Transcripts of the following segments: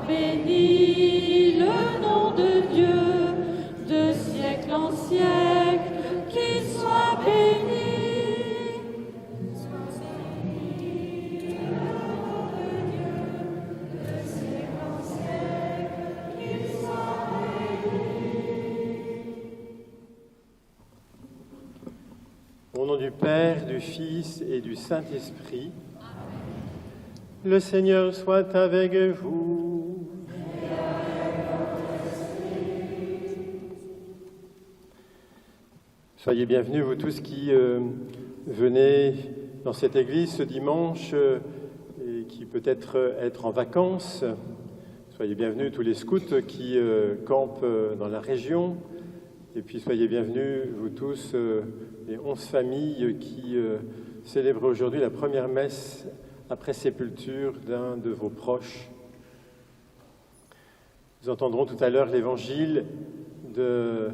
béni le nom de Dieu, de siècle en siècle, qu'il soit béni. Au nom du Père, du Fils et du Saint-Esprit, le Seigneur soit avec vous. Soyez bienvenus, vous tous qui venez dans cette église ce dimanche et qui peut-être être en vacances. Soyez bienvenus tous les scouts qui campent dans la région. Et puis soyez bienvenus, vous tous, les 11 familles qui célèbrent aujourd'hui la première messe après sépulture d'un de vos proches. Nous entendrons tout à l'heure l'évangile de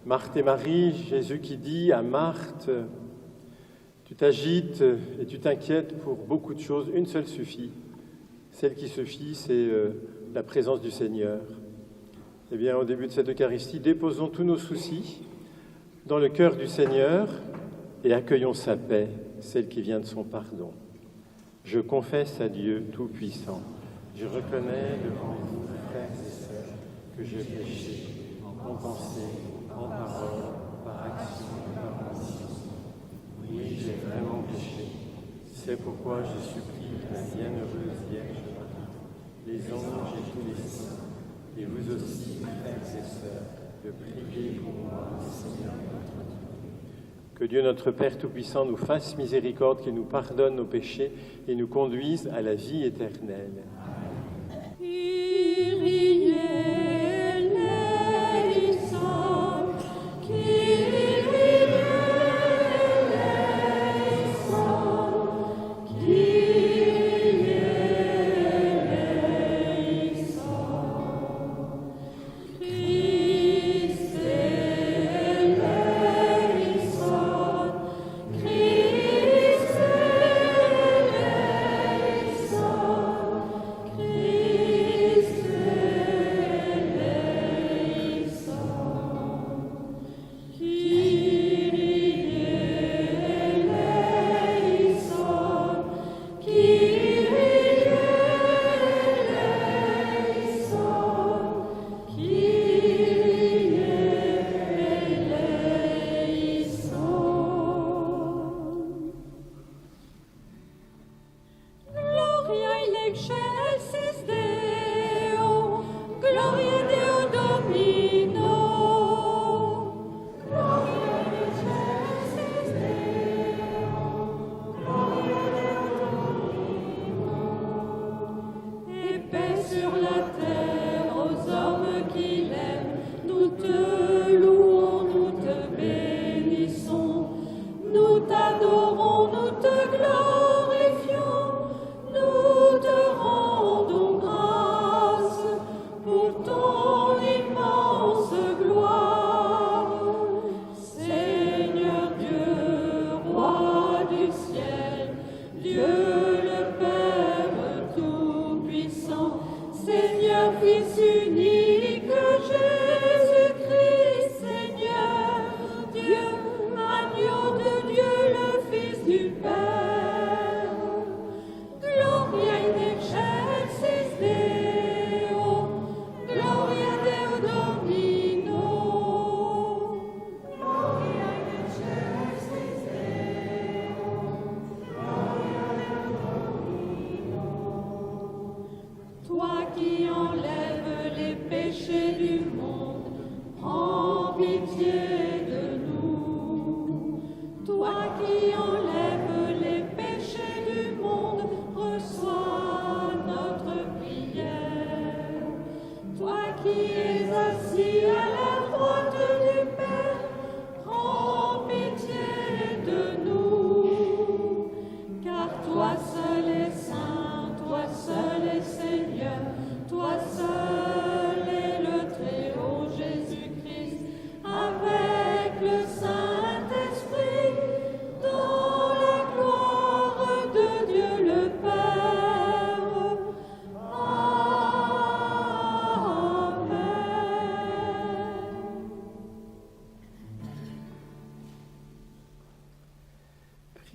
Marthe et Marie, Jésus qui dit à Marthe, « Tu t'agites et tu t'inquiètes pour beaucoup de choses, une seule suffit. Celle qui suffit, c'est la présence du Seigneur. » Eh bien, au début de cette Eucharistie, déposons tous nos soucis dans le cœur du Seigneur et accueillons sa paix, celle qui vient de son pardon. Je confesse à Dieu Tout-Puissant. Je reconnais devant vous, frères et sœurs, que j'ai péché en pensée, en parole, par action, par omission. Oui, j'ai vraiment péché. C'est pourquoi je supplie la bienheureuse Vierge Marie, les anges et tous les saints, et vous aussi, frères et sœurs, de prier pour moi, Seigneur notre Dieu. Que Dieu notre Père Tout-Puissant nous fasse miséricorde, qu'il nous pardonne nos péchés et nous conduise à la vie éternelle.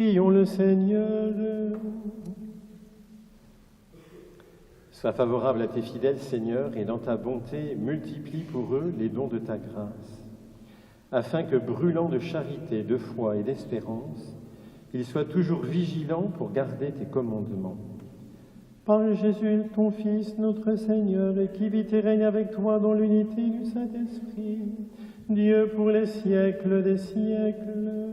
Prions le Seigneur. Sois favorable à tes fidèles, Seigneur, et dans ta bonté, multiplie pour eux les dons de ta grâce, afin que, brûlant de charité, de foi et d'espérance, ils soient toujours vigilants pour garder tes commandements. Par Jésus, ton Fils, notre Seigneur, et qui vit et règne avec toi dans l'unité du Saint-Esprit, Dieu pour les siècles des siècles.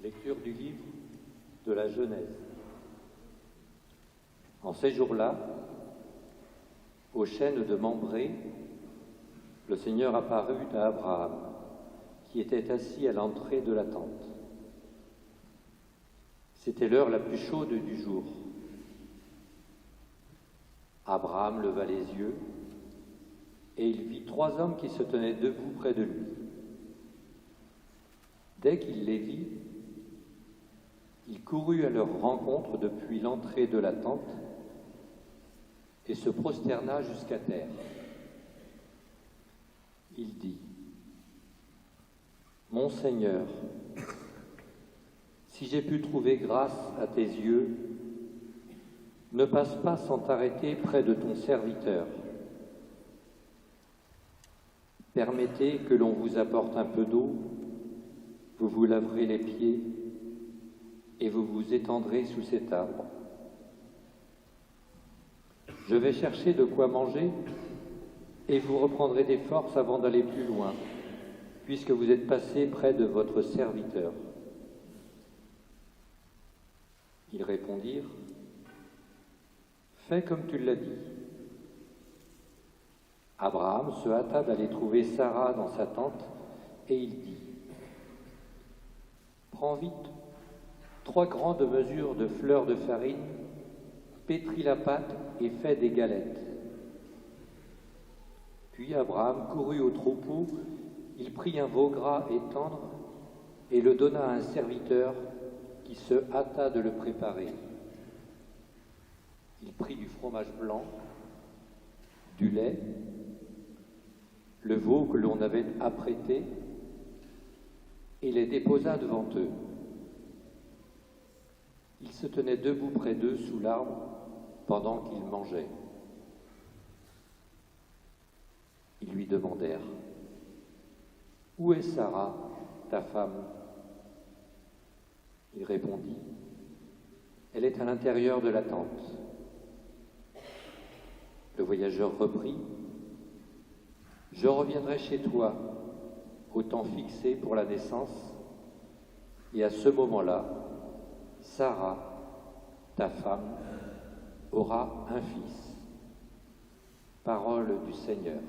Lecture du livre de la Genèse. En ces jours-là, au chêne de Mambré, le Seigneur apparut à Abraham, qui était assis à l'entrée de la tente. C'était l'heure la plus chaude du jour. Abraham leva les yeux et il vit 3 hommes qui se tenaient debout près de lui. Dès qu'il les vit, il courut à leur rencontre depuis l'entrée de la tente et se prosterna jusqu'à terre. Il dit : « Mon Seigneur, si j'ai pu trouver grâce à tes yeux, ne passe pas sans t'arrêter près de ton serviteur. Permettez que l'on vous apporte un peu d'eau, vous vous laverez les pieds et vous vous étendrez sous cet arbre. Je vais chercher de quoi manger et vous reprendrez des forces avant d'aller plus loin, puisque vous êtes passé près de votre serviteur. » Ils répondirent : « Fais comme tu l'as dit. » Abraham se hâta d'aller trouver Sarah dans sa tente et il dit : « Prends vite 3 grandes mesures de fleur de farine, pétris la pâte et fais des galettes. » Puis Abraham courut au troupeau, il prit un veau gras et tendre et le donna à un serviteur qui se hâta de le préparer. Il prit du fromage blanc, du lait, le veau que l'on avait apprêté et les déposa devant eux. Il se tenait debout près d'eux sous l'arbre pendant qu'ils mangeaient. Ils lui demandèrent : « Où est Sarah, ta femme ?» Il répondit : « Elle est à l'intérieur de la tente. » Le voyageur reprit : « Je reviendrai chez toi au temps fixé pour la naissance, et à ce moment-là, Sarah, ta femme, aura un fils. » Parole du Seigneur.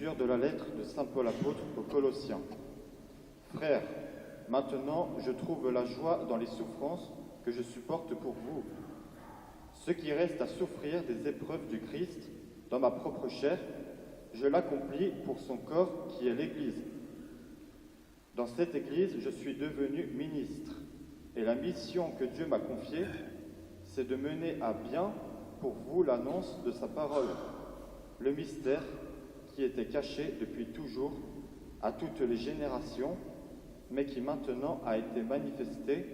Lecture de la lettre de saint Paul apôtre aux Colossiens. Frères, maintenant je trouve la joie dans les souffrances que je supporte pour vous. Ce qui reste à souffrir des épreuves du Christ dans ma propre chair, je l'accomplis pour son corps qui est l'Église. Dans cette Église, je suis devenu ministre, et la mission que Dieu m'a confiée, c'est de mener à bien pour vous l'annonce de sa parole, le mystère qui était caché depuis toujours à toutes les générations, mais qui maintenant a été manifesté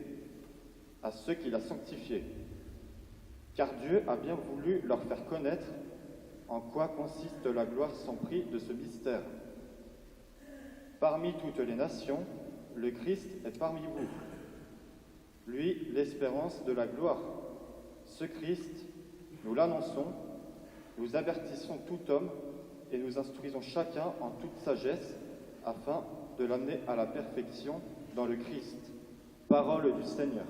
à ceux qui l'a sanctifié. Car Dieu a bien voulu leur faire connaître en quoi consiste la gloire sans prix de ce mystère. Parmi toutes les nations, le Christ est parmi vous. Lui, l'espérance de la gloire. Ce Christ, nous l'annonçons, nous avertissons tout homme et nous instruisons chacun en toute sagesse afin de l'amener à la perfection dans le Christ. Parole du Seigneur.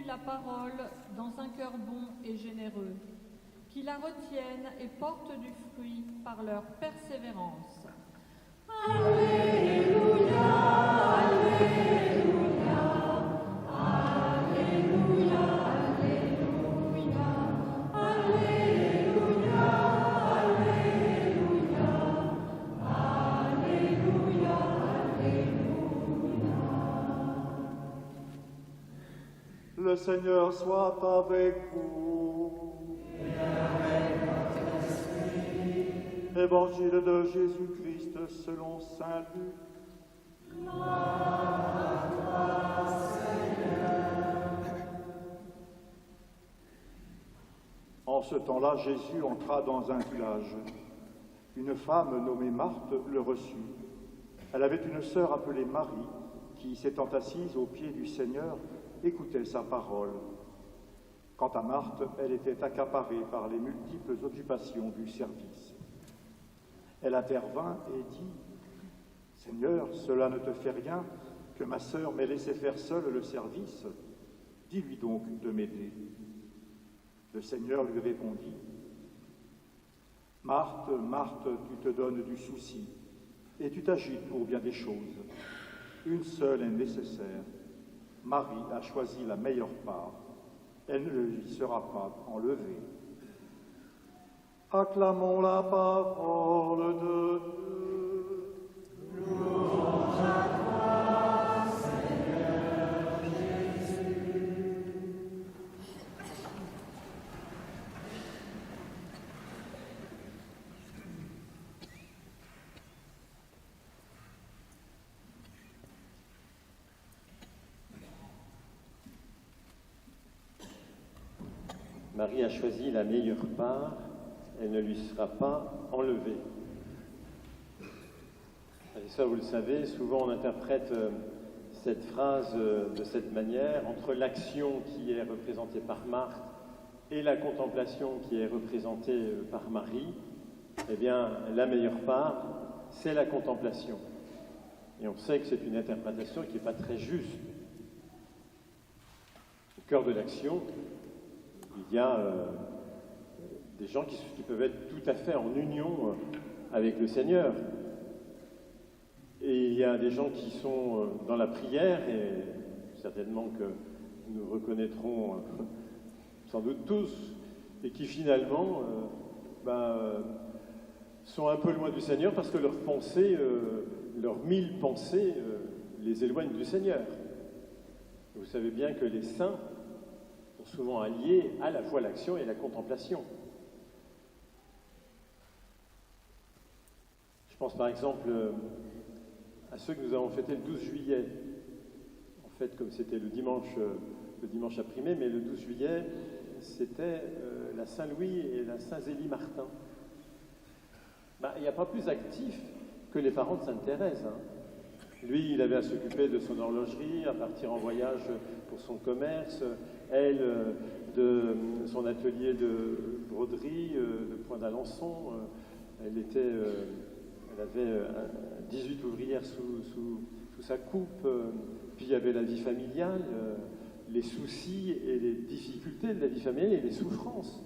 La parole dans un cœur bon et généreux, qui la retiennent et portent du fruit par leur persévérance. Alléluia, Alléluia, Alléluia, Alléluia, Alléluia, Alléluia, Alléluia. Le Seigneur soit avec vous. Et avec votre esprit. Évangile de Jésus-Christ selon saint Luc. Gloire à toi, Seigneur. En ce temps-là, Jésus entra dans un village. Une femme nommée Marthe le reçut. Elle avait une sœur appelée Marie, qui, s'étant assise aux pieds du Seigneur, écoutait sa parole. Quant à Marthe, elle était accaparée par les multiples occupations du service. Elle intervint et dit « Seigneur, cela ne te fait rien que ma sœur m'ait laissé faire seule le service. Dis-lui donc de m'aider. » Le Seigneur lui répondit « Marthe, Marthe, tu te donnes du souci et tu t'agites pour bien des choses. Une seule est nécessaire. Marie a choisi la meilleure part. Elle ne lui sera pas enlevée. » Acclamons la parole de Dieu. Louange à toi, Seigneur Jésus. Marie a choisi la meilleure part, elle ne lui sera pas enlevée. Et ça, vous le savez, souvent on interprète cette phrase de cette manière, entre l'action qui est représentée par Marthe et la contemplation qui est représentée par Marie. Eh bien, la meilleure part, c'est la contemplation. Et on sait que c'est une interprétation qui n'est pas très juste. Au cœur de l'action, il y a des gens qui peuvent être tout à fait en union avec le Seigneur. Et il y a des gens qui sont dans la prière, et certainement que nous reconnaîtrons sans doute tous, et qui finalement sont un peu loin du Seigneur parce que leurs pensées, leurs 1000 pensées les éloignent du Seigneur. Vous savez bien que les saints sont souvent alliés à la fois l'action et la contemplation. pense par exemple à ceux que nous avons fêtés le 12 juillet. En fait, comme c'était le dimanche après-midi, mais le 12 juillet, c'était la Saint-Louis et la Saint-Zélie-Martin. Il n'y a pas plus actif que les parents de Sainte-Thérèse. Lui, il avait à s'occuper de son horlogerie, à partir en voyage pour son commerce, elle, de son atelier de broderie, de Point d'Alençon. Elle avait 18 ouvrières sous sa coupe. Puis il y avait la vie familiale, les soucis et les difficultés de la vie familiale et les souffrances.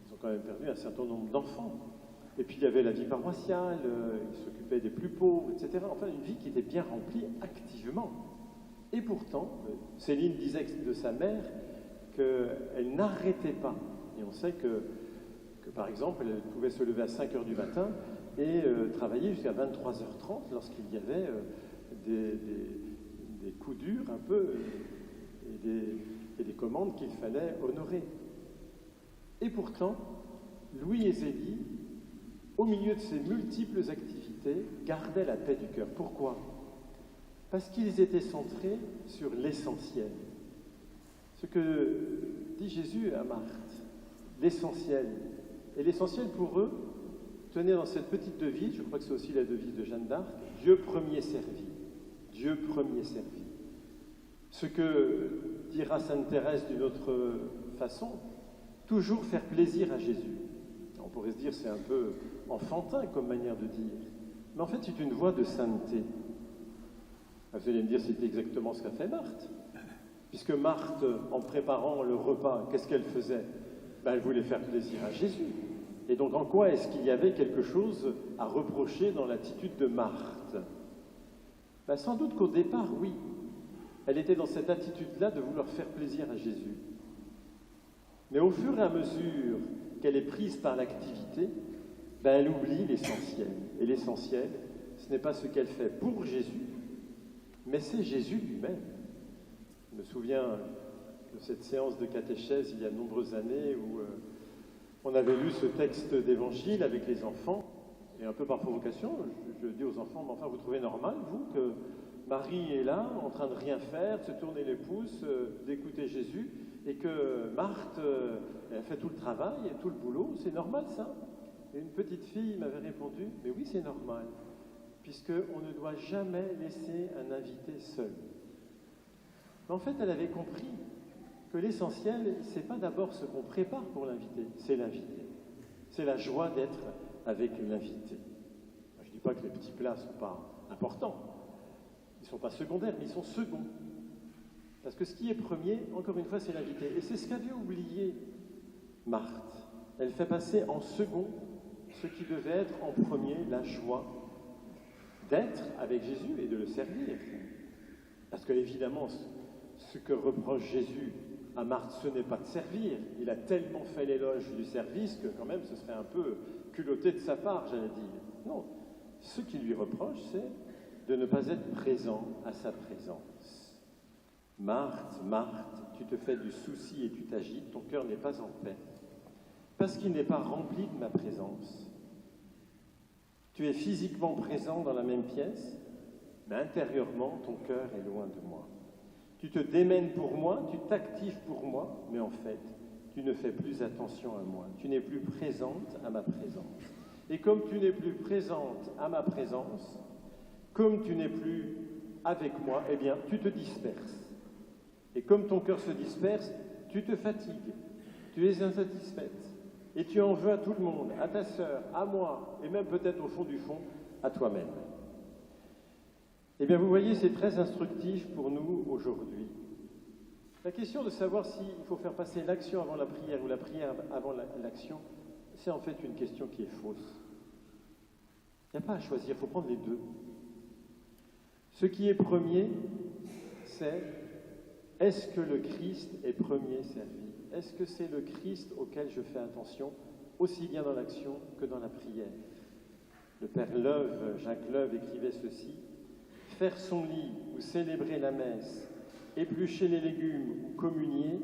Ils ont quand même perdu un certain nombre d'enfants. Et puis il y avait la vie paroissiale, il s'occupait des plus pauvres, etc. Enfin, une vie qui était bien remplie activement. Et pourtant, Céline disait de sa mère qu'elle n'arrêtait pas. Et on sait que, par exemple, elle pouvait se lever à 5 h du matin et travailler jusqu'à 23h30 lorsqu'il y avait des coups durs un peu et des commandes qu'il fallait honorer. Et pourtant, Louis et Zélie, au milieu de ces multiples activités, gardaient la paix du cœur. Pourquoi? Parce qu'ils étaient centrés sur l'essentiel. Ce que dit Jésus à Marthe, l'essentiel. Et l'essentiel pour eux, tenez dans cette petite devise, je crois que c'est aussi la devise de Jeanne d'Arc, Dieu premier servi. Dieu premier servi. Ce que dira Sainte Thérèse d'une autre façon, toujours faire plaisir à Jésus. On pourrait se dire c'est un peu enfantin comme manière de dire, mais en fait c'est une voie de sainteté. Vous allez me dire c'est exactement ce qu'a fait Marthe, puisque Marthe, en préparant le repas, qu'est-ce qu'elle faisait? Elle voulait faire plaisir à Jésus. Et donc en quoi est-ce qu'il y avait quelque chose à reprocher dans l'attitude de Marthe? Sans doute qu'au départ, oui, elle était dans cette attitude-là de vouloir faire plaisir à Jésus. Mais au fur et à mesure qu'elle est prise par l'activité, elle oublie l'essentiel. Et l'essentiel, ce n'est pas ce qu'elle fait pour Jésus, mais c'est Jésus lui-même. Je me souviens de cette séance de catéchèse il y a de nombreuses années où on avait lu ce texte d'évangile avec les enfants, et un peu par provocation, je dis aux enfants, mais enfin vous trouvez normal, vous, que Marie est là, en train de rien faire, de se tourner les pouces, d'écouter Jésus, et que Marthe, elle fait tout le travail et tout le boulot, c'est normal ça? Et une petite fille m'avait répondu, mais oui c'est normal, puisqu'on ne doit jamais laisser un invité seul. Mais en fait, elle avait compris que l'essentiel, c'est pas d'abord ce qu'on prépare pour l'invité, c'est l'invité. C'est la joie d'être avec l'invité. Je ne dis pas que les petits plats ne sont pas importants, ils ne sont pas secondaires, mais ils sont seconds. Parce que ce qui est premier, encore une fois, c'est l'invité. Et c'est ce qu'avait oublié Marthe. Elle fait passer en second ce qui devait être en premier, la joie d'être avec Jésus et de le servir. Parce que, évidemment, ce que reproche Jésus à Marthe, ce n'est pas de servir. Il a tellement fait l'éloge du service que, quand même, ce serait un peu culotté de sa part, j'allais dire. Non. Ce qu'il lui reproche, c'est de ne pas être présent à sa présence. Marthe, Marthe, tu te fais du souci et tu t'agites, ton cœur n'est pas en paix, parce qu'il n'est pas rempli de ma présence. Tu es physiquement présent dans la même pièce, mais intérieurement, ton cœur est loin de moi. Tu te démènes pour moi, tu t'actives pour moi, mais en fait, tu ne fais plus attention à moi. Tu n'es plus présente à ma présence. Et comme tu n'es plus présente à ma présence, comme tu n'es plus avec moi, eh bien, tu te disperses. Et comme ton cœur se disperse, tu te fatigues, tu es insatisfaite. Et tu en veux à tout le monde, à ta sœur, à moi, et même peut-être au fond du fond, à toi-même. Eh bien, vous voyez, c'est très instructif pour nous aujourd'hui. La question de savoir s'il faut faire passer l'action avant la prière ou la prière avant l'action, c'est en fait une question qui est fausse. Il n'y a pas à choisir, il faut prendre les deux. Ce qui est premier, c'est est-ce que le Christ est premier servi? Est-ce que c'est le Christ auquel je fais attention, aussi bien dans l'action que dans la prière? Le père Leuve, Jacques Leuve, écrivait ceci: faire son lit ou célébrer la messe, éplucher les légumes ou communier,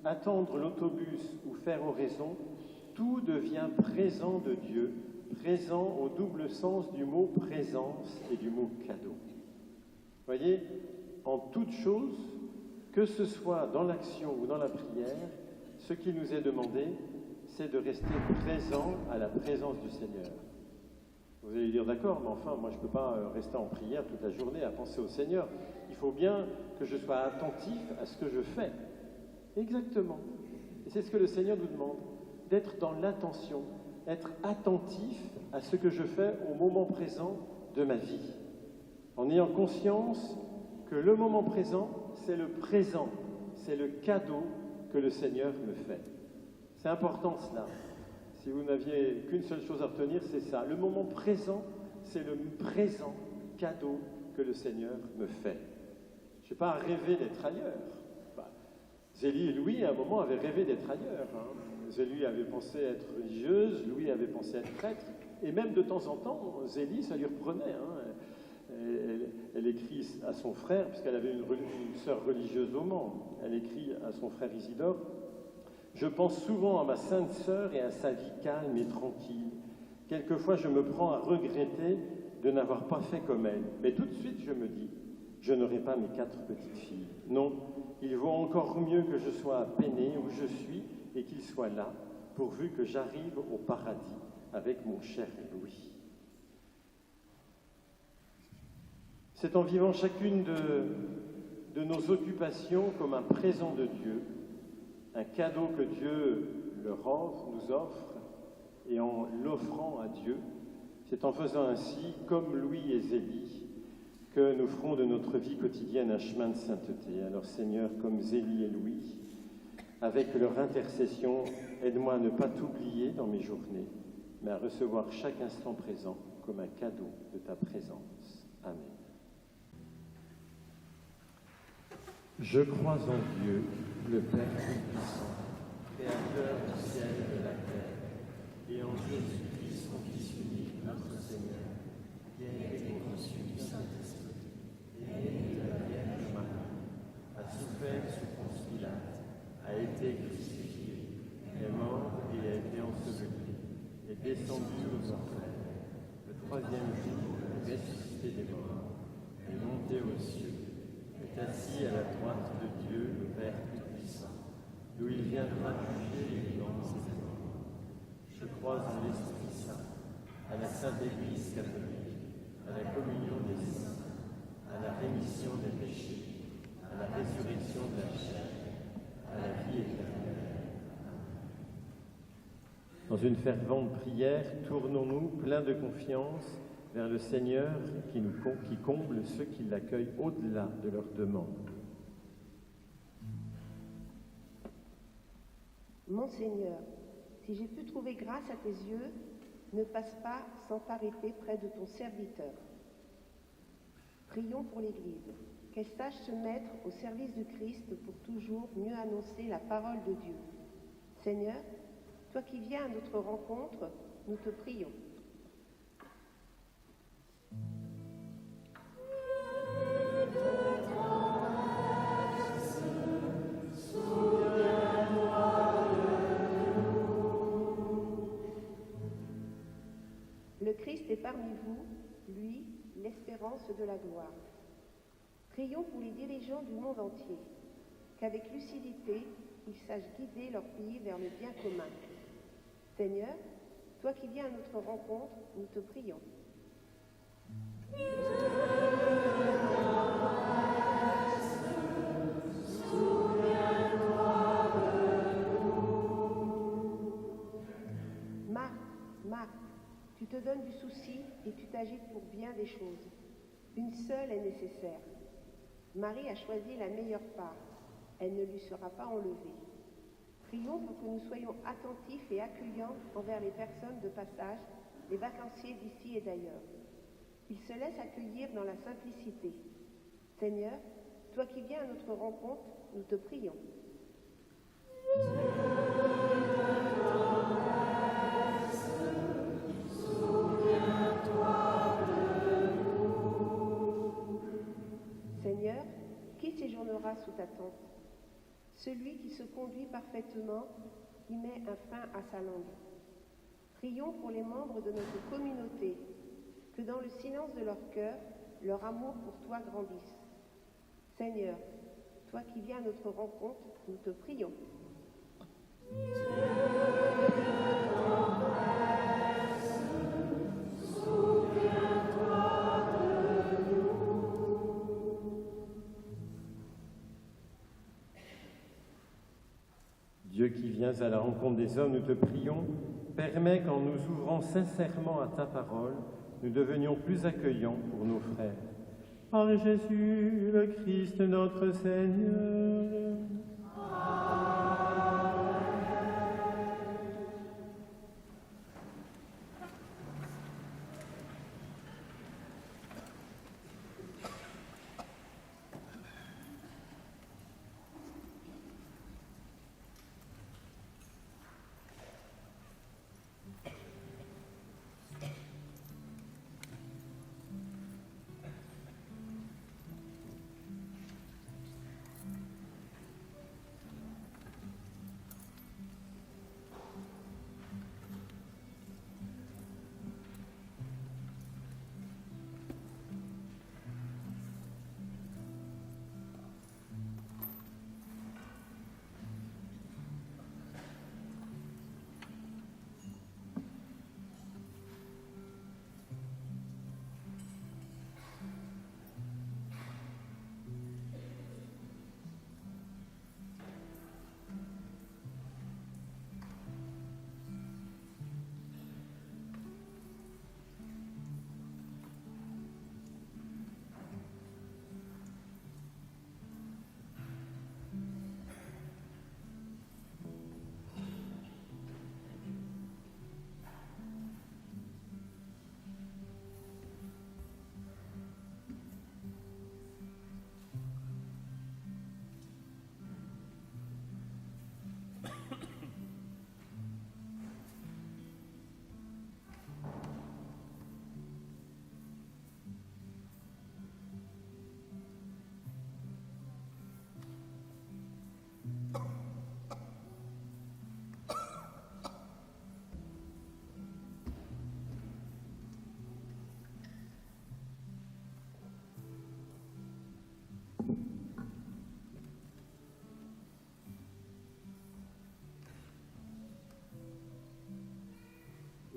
attendre l'autobus ou faire oraison, tout devient présent de Dieu présent au double sens du mot présence et du mot cadeau. Voyez, en toute chose, que ce soit dans l'action ou dans la prière, ce qui nous est demandé, c'est de rester présent à la présence du Seigneur. Vous allez dire, d'accord, mais enfin, moi je ne peux pas rester en prière toute la journée à penser au Seigneur. Il faut bien que je sois attentif à ce que je fais. Exactement. Et c'est ce que le Seigneur nous demande, d'être dans l'attention, être attentif à ce que je fais au moment présent de ma vie, en ayant conscience que le moment présent, c'est le présent, c'est le cadeau que le Seigneur me fait. C'est important cela. Si vous n'aviez qu'une seule chose à retenir, c'est ça. Le moment présent, c'est le présent cadeau que le Seigneur me fait. Je n'ai pas à rêver d'être ailleurs. Zélie et Louis, à un moment, avaient rêvé d'être ailleurs. Zélie avait pensé être religieuse, Louis avait pensé être prêtre, et même de temps en temps, Zélie, ça lui reprenait. Elle écrit à son frère, puisqu'elle avait une sœur religieuse au Mans, elle écrit à son frère Isidore, « Je pense souvent à ma sainte sœur et à sa vie calme et tranquille. Quelquefois, je me prends à regretter de n'avoir pas fait comme elle. Mais tout de suite, je me dis, je n'aurai pas mes 4 petites filles. Non, il vaut encore mieux que je sois à Péné où je suis et qu'il soit là, pourvu que j'arrive au paradis avec mon cher Louis. » C'est en vivant chacune de nos occupations comme un présent de Dieu, un cadeau que Dieu nous offre, et en l'offrant à Dieu, c'est en faisant ainsi, comme Louis et Zélie, que nous ferons de notre vie quotidienne un chemin de sainteté. Alors Seigneur, comme Zélie et Louis, avec leur intercession, aide-moi à ne pas t'oublier dans mes journées, mais à recevoir chaque instant présent comme un cadeau de ta présence. Amen. Je crois en Dieu, le Père Tout-Puissant, Créateur du ciel et de la terre, et en Jésus-Christ, son Fils unique, notre Seigneur, qui a été conçu du Saint-Esprit, et né de la Vierge Marie, a souffert sous Ponce Pilate, a été crucifié, est mort et a été enseveli, est descendu aux enfers. Le 3e jour, ressuscité des morts, est monté aux cieux, est assis à la droite de Dieu, le Père Tout-Puissant, d'où il viendra juger les vivants et les morts. Je crois en l'Esprit Saint, à la Sainte Église catholique, à la communion des saints, à la rémission des péchés, à la résurrection de la chair, à la vie éternelle. Dans une fervente prière, tournons-nous pleins de confiance vers le Seigneur qui comble ceux qui l'accueillent au-delà de leurs demandes. Mon Seigneur, si j'ai pu trouver grâce à tes yeux, ne passe pas sans t'arrêter près de ton serviteur. Prions pour l'Église, qu'elle sache se mettre au service du Christ pour toujours mieux annoncer la parole de Dieu. Seigneur, toi qui viens à notre rencontre, nous te prions. Le Christ est parmi vous, lui, l'espérance de la gloire. Prions pour les dirigeants du monde entier, qu'avec lucidité, ils sachent guider leur pays vers le bien commun. Seigneur, toi qui viens à notre rencontre, nous te prions. Marthe, tu te donnes du souci et tu t'agites pour bien des choses. Une seule est nécessaire. Marie a choisi la meilleure part. Elle ne lui sera pas enlevée. Prions pour que nous soyons attentifs et accueillants envers les personnes de passage, les vacanciers d'ici et d'ailleurs. Qu'ils se laissent accueillir dans la simplicité. Seigneur, toi qui viens à notre rencontre, nous te prions. Seigneur, qui séjournera sous ta tente? Celui qui se conduit parfaitement, qui met un frein à sa langue. Prions pour les membres de notre communauté, que dans le silence de leur cœur, leur amour pour toi grandisse. Seigneur, toi qui viens à notre rencontre, nous te prions. Dieu qui viens à la rencontre des hommes, nous te prions, permets qu'en nous ouvrant sincèrement à ta parole, nous devenions plus accueillants pour nos frères. Par Jésus, le Christ notre Seigneur.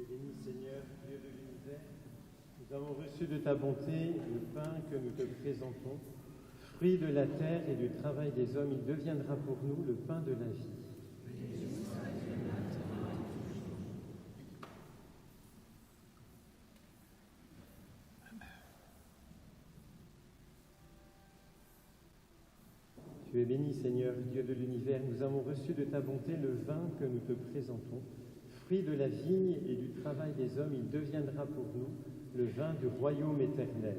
Béni Seigneur, Dieu de l'univers, nous avons reçu de ta bonté le pain que nous te présentons. Fruit de la terre et du travail des hommes, il deviendra pour nous le pain de la vie. Tu es béni Seigneur, Dieu de l'univers, nous avons reçu de ta bonté le vin que nous te présentons. Fruit de la vigne et du travail des hommes, il deviendra pour nous le vin du royaume éternel.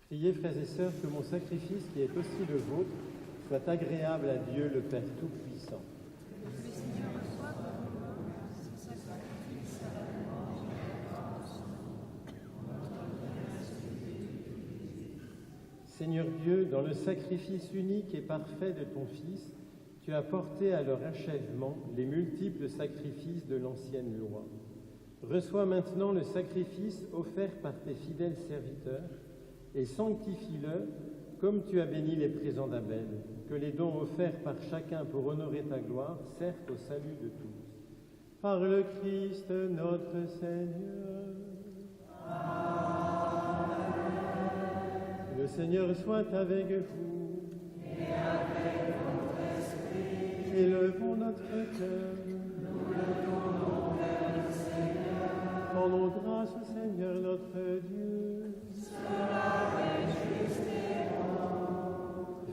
Priez, frères et sœurs, que mon sacrifice, qui est aussi le vôtre, soit agréable à Dieu, le Père Tout-Puissant. Que le Seigneur reçoive de nous ce sacrifice à la mort et à la grâce. Seigneur Dieu, dans le sacrifice unique et parfait de ton Fils, tu as porté à leur achèvement les multiples sacrifices de l'ancienne loi. Reçois maintenant le sacrifice offert par tes fidèles serviteurs, et sanctifie-le comme tu as béni les présents d'Abel, que les dons offerts par chacun pour honorer ta gloire servent au salut de tous. Par le Christ notre Seigneur. Amen. Le Seigneur soit avec vous. Et avec votre esprit. Élevons notre cœur. Nous le tournons vers le Seigneur. Rendons grâce au Seigneur notre Dieu.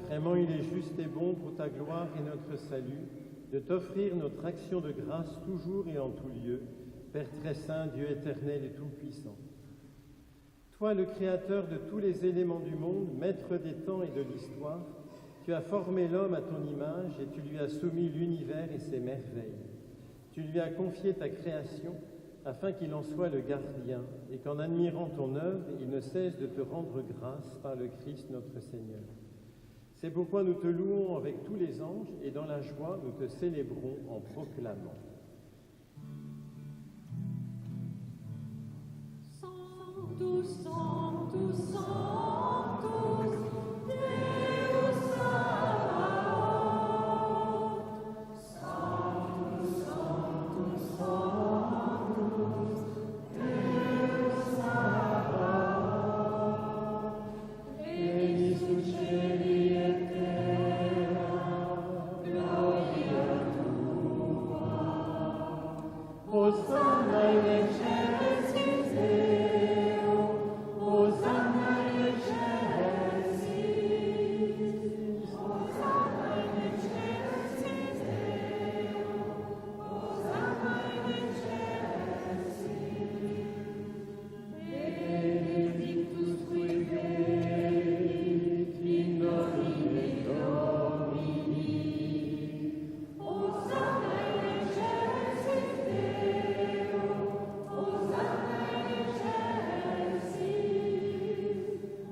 Vraiment, il est juste et bon pour ta gloire et notre salut de t'offrir notre action de grâce toujours et en tout lieu, Père très saint, Dieu éternel et tout-puissant. Toi, le créateur de tous les éléments du monde, maître des temps et de l'histoire, tu as formé l'homme à ton image et tu lui as soumis l'univers et ses merveilles. Tu lui as confié ta création afin qu'il en soit le gardien et qu'en admirant ton œuvre, il ne cesse de te rendre grâce par le Christ notre Seigneur. C'est pourquoi nous te louons avec tous les anges et dans la joie, nous te célébrons en proclamant. Sanctus, Sanctus, Sanctus, Deus Sabaoth. Sanctus, Sanctus, Sanctus, Deus Sabaoth. Benedictus celi et terra, gloria tua. Hosanna in excelsis Deo, Hosanna in excelsis, Hosanna in excelsis Deo, Hosanna in excelsis. Benedictus qui venit in nomine Domini, Hosanna in excelsis Deo, Hosanna in excelsis,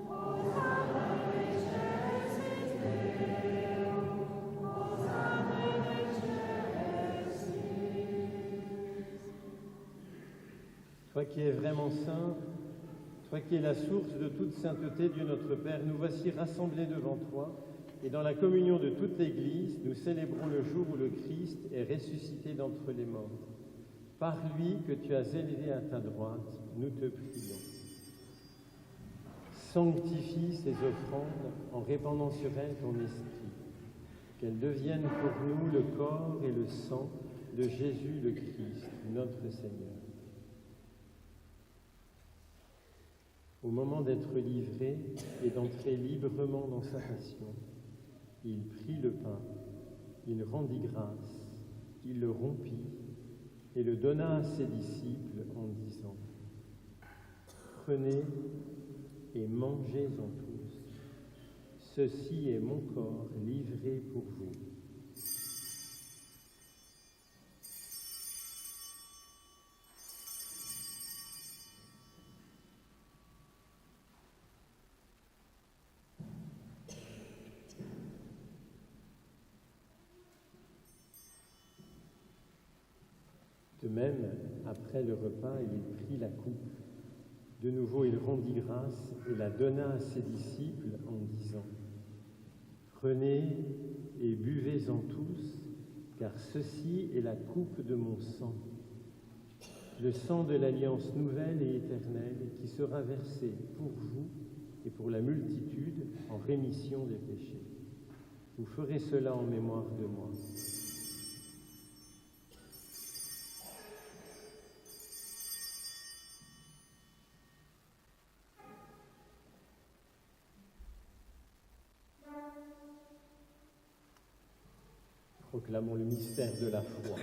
Hosanna in excelsis Deo, Hosanna in excelsis. Toi qui es vraiment saint, toi qui es la source de toute sainteté, Dieu notre Père, nous voici rassemblés devant toi, et dans la communion de toute l'Église, nous célébrons le jour où le Christ est ressuscité d'entre les morts. Par lui que tu as élevé à ta droite, nous te prions. Sanctifie ces offrandes en répandant sur elles ton esprit, qu'elles deviennent pour nous le corps et le sang de Jésus le Christ, notre Seigneur. Au moment d'être livré et d'entrer librement dans sa passion, il prit le pain, il rendit grâce, il le rompit et le donna à ses disciples en disant : « Prenez et mangez-en tous. Ceci est mon corps livré pour vous. » De même, après le repas, il prit la coupe. De nouveau, il rendit grâce et la donna à ses disciples en disant : « Prenez et buvez-en tous, car ceci est la coupe de mon sang, le sang de l'alliance nouvelle et éternelle qui sera versé pour vous et pour la multitude en rémission des péchés. Vous ferez cela en mémoire de moi. » Proclamons le mystère de la foi.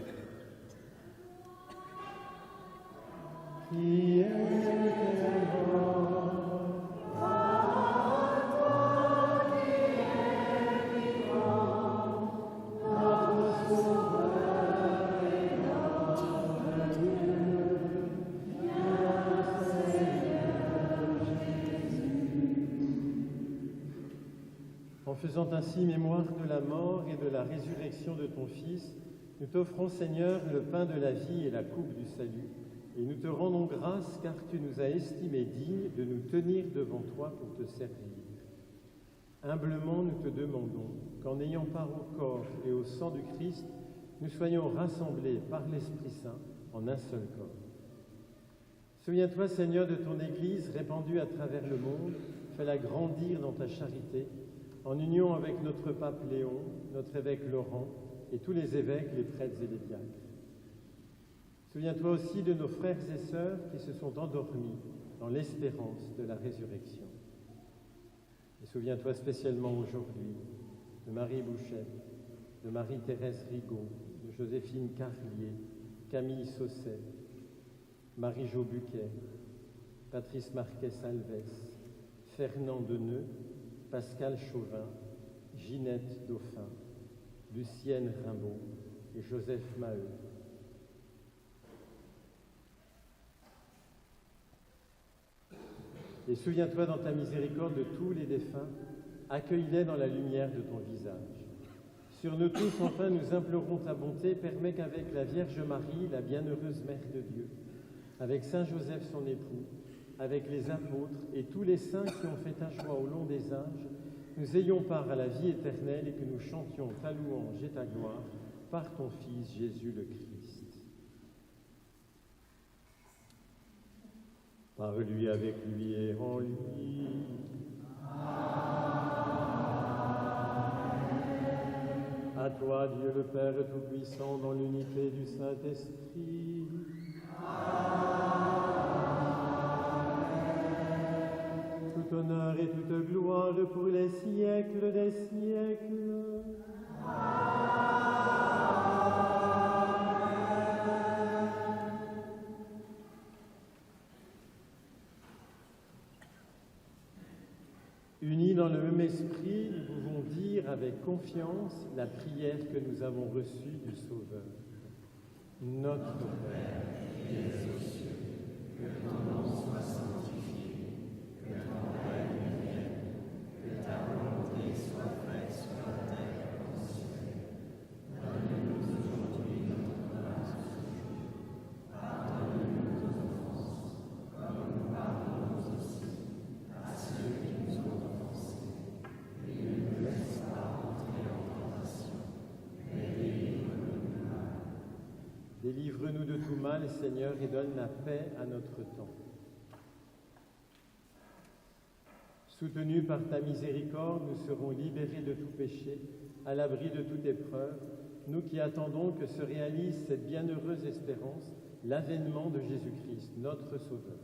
Qui est En faisant ainsi mémoire de la mort et de la résurrection de ton Fils, nous t'offrons, Seigneur, le pain de la vie et la coupe du salut, et nous te rendons grâce car tu nous as estimés dignes de nous tenir devant toi pour te servir. Humblement, nous te demandons qu'en ayant part au corps et au sang du Christ, nous soyons rassemblés par l'Esprit Saint en un seul corps. Souviens-toi, Seigneur, de ton Église répandue à travers le monde, fais-la grandir dans ta charité, en union avec notre pape Léon, notre évêque Laurent et tous les évêques, les prêtres et les diacres. Souviens-toi aussi de nos frères et sœurs qui se sont endormis dans l'espérance de la résurrection. Et souviens-toi spécialement aujourd'hui de Marie Bouchette, de Marie-Thérèse Rigaud, de Joséphine Carlier, Camille Sausset, Marie-Jo Buquet, Patrice Marquet-Salves, Fernand Deneux, Pascal Chauvin, Ginette Dauphin, Lucienne Rimbaud et Joseph Maheu. Et souviens-toi dans ta miséricorde de tous les défunts, accueille-les dans la lumière de ton visage. Sur nous tous, enfin, nous implorons ta bonté, permets qu'avec la Vierge Marie, la bienheureuse Mère de Dieu, avec Saint Joseph son époux, avec les apôtres et tous les saints qui ont fait ta joie au long des âges, nous ayons part à la vie éternelle et que nous chantions ta louange et ta gloire par ton Fils Jésus le Christ. Par lui, avec lui et en lui. À toi, Dieu le Père Tout-Puissant, dans l'unité du Saint-Esprit. Tout honneur et toute gloire pour les siècles des siècles. Unis dans le même esprit, nous pouvons dire avec confiance la prière que nous avons reçue du Sauveur. Notre Père, qui es aux cieux, que ton nom soit sanctifié, que ton règne vienne, que ta volonté soit faite sur la terre comme au ciel. Donne-nous aujourd'hui notre pain de ce jour. Pardonne-nous nos offenses, comme nous pardonnons aussi à ceux qui nous ont offensés. Et ne nous laisse pas entrer en tentation, mais délivre-nous du mal. Délivre-nous de tout mal, Seigneur, et donne la paix à notre temps. Soutenus par ta miséricorde, nous serons libérés de tout péché, à l'abri de toute épreuve, nous qui attendons que se réalise cette bienheureuse espérance, l'avènement de Jésus-Christ, notre Sauveur.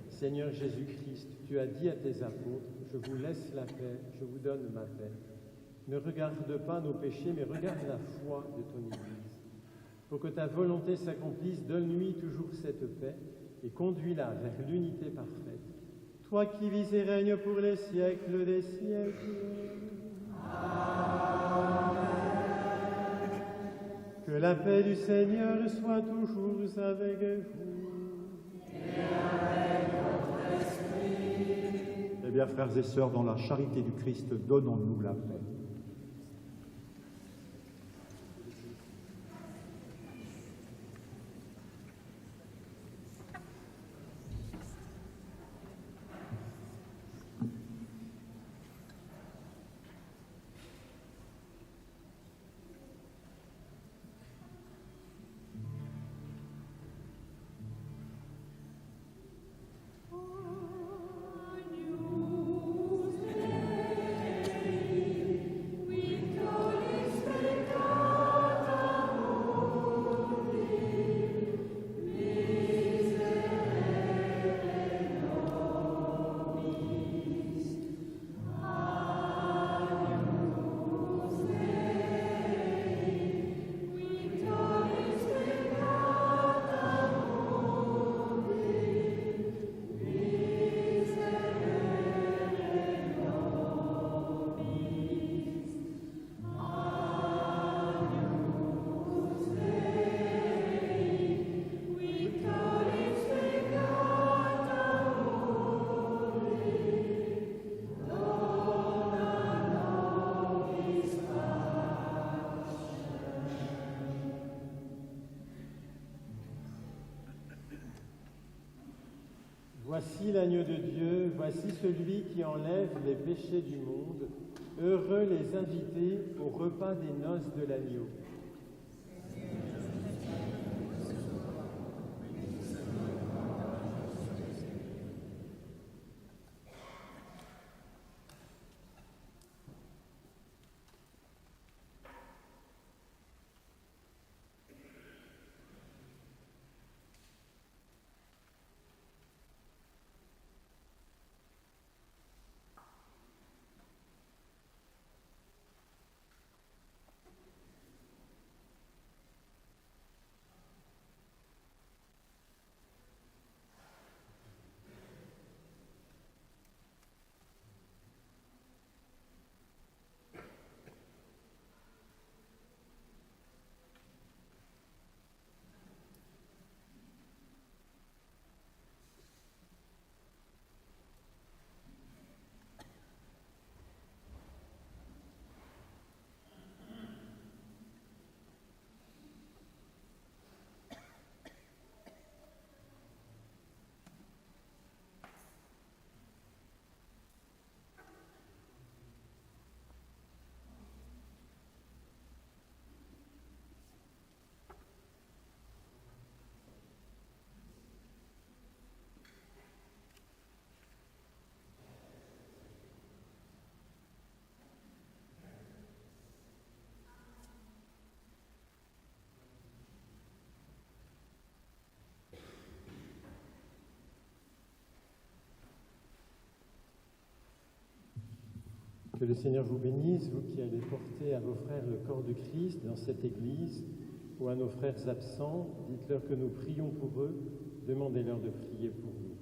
Seigneur Jésus-Christ, tu as dit à tes apôtres, je vous laisse la paix, je vous donne ma paix. Ne regarde pas nos péchés, mais regarde la foi de ton Église. Pour que ta volonté s'accomplisse, donne-lui toujours cette paix et conduis-la vers l'unité parfaite. Toi qui vis et règnes pour les siècles des siècles. Amen. Que la paix du Seigneur soit toujours avec vous. Eh bien, frères et sœurs, dans la charité du Christ, donnons-nous la paix. Voici l'agneau de Dieu, voici celui qui enlève les péchés du monde. Heureux les invités au repas des noces de l'agneau. Que le Seigneur vous bénisse, vous qui allez porter à vos frères le corps de Christ dans cette Église, ou à nos frères absents, dites-leur que nous prions pour eux, demandez-leur de prier pour nous.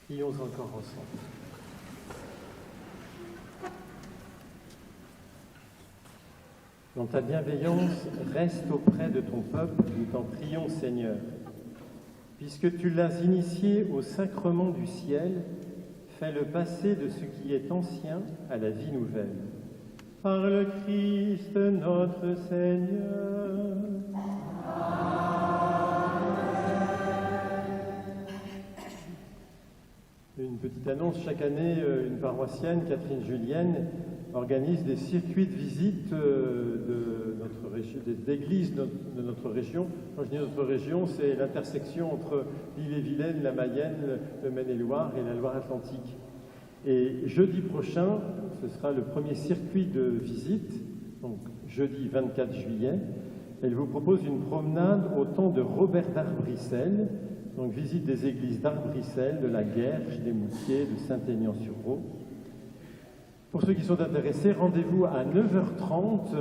Prions encore ensemble. Dans ta bienveillance, reste auprès de ton peuple, nous t'en prions, Seigneur. Puisque tu l'as initié au sacrement du ciel, fais-le passer de ce qui est ancien à la vie nouvelle. Par le Christ notre Seigneur. Une petite annonce, chaque année, une paroissienne, Catherine Julienne, organise des circuits de visite de notre région, des églises de notre région. Quand je dis notre région, c'est l'intersection entre l'Ille-et-Vilaine, la Mayenne, le Maine-et-Loire et la Loire-Atlantique. Et jeudi prochain, ce sera le premier circuit de visite, donc jeudi 24 juillet. Elle vous propose une promenade au temps de Robert d'Arbrissel, donc visite des églises d'Arbrissel, de la Guerche, des Moutiers, de Saint-Aignan-sur-Roë. Pour ceux qui sont intéressés, rendez-vous à 9h30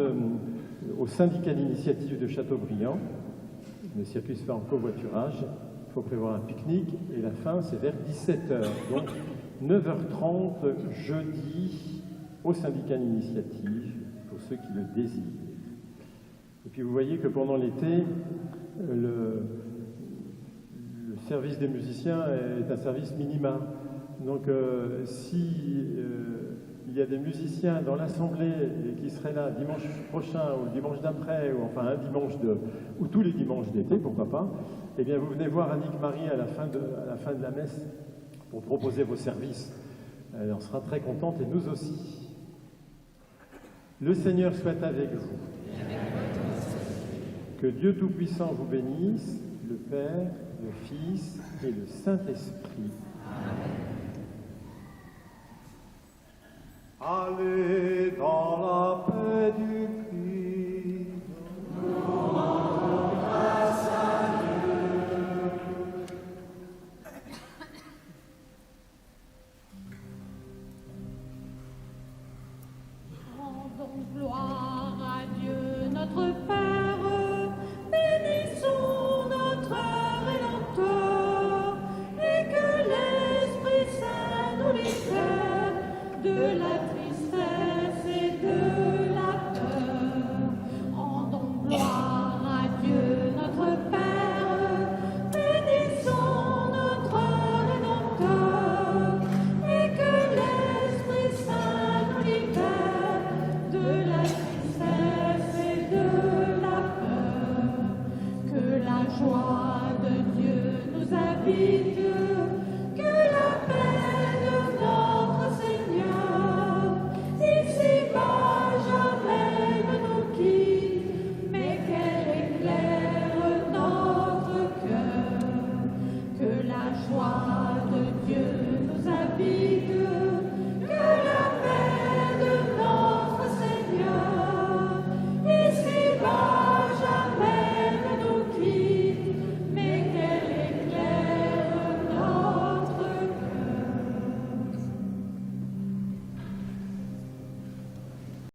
au syndicat d'initiative de Châteaubriand. Le circuit se fait en covoiturage. Il faut prévoir un pique-nique et la fin, c'est vers 17h. Donc, 9h30 jeudi au syndicat d'initiative pour ceux qui le désirent. Et puis vous voyez que pendant l'été, le service des musiciens est un service minima. Donc si il y a des musiciens dans l'assemblée qui seraient là dimanche prochain ou dimanche d'après, ou enfin un dimanche ou tous les dimanches d'été, pourquoi pas, eh bien vous venez voir Annick Marie à la fin de la messe pour proposer vos services. Elle en sera très contente et nous aussi. Le Seigneur soit avec vous. Que Dieu Tout-Puissant vous bénisse, le Père, le Fils et le Saint-Esprit. Allez dans la paix du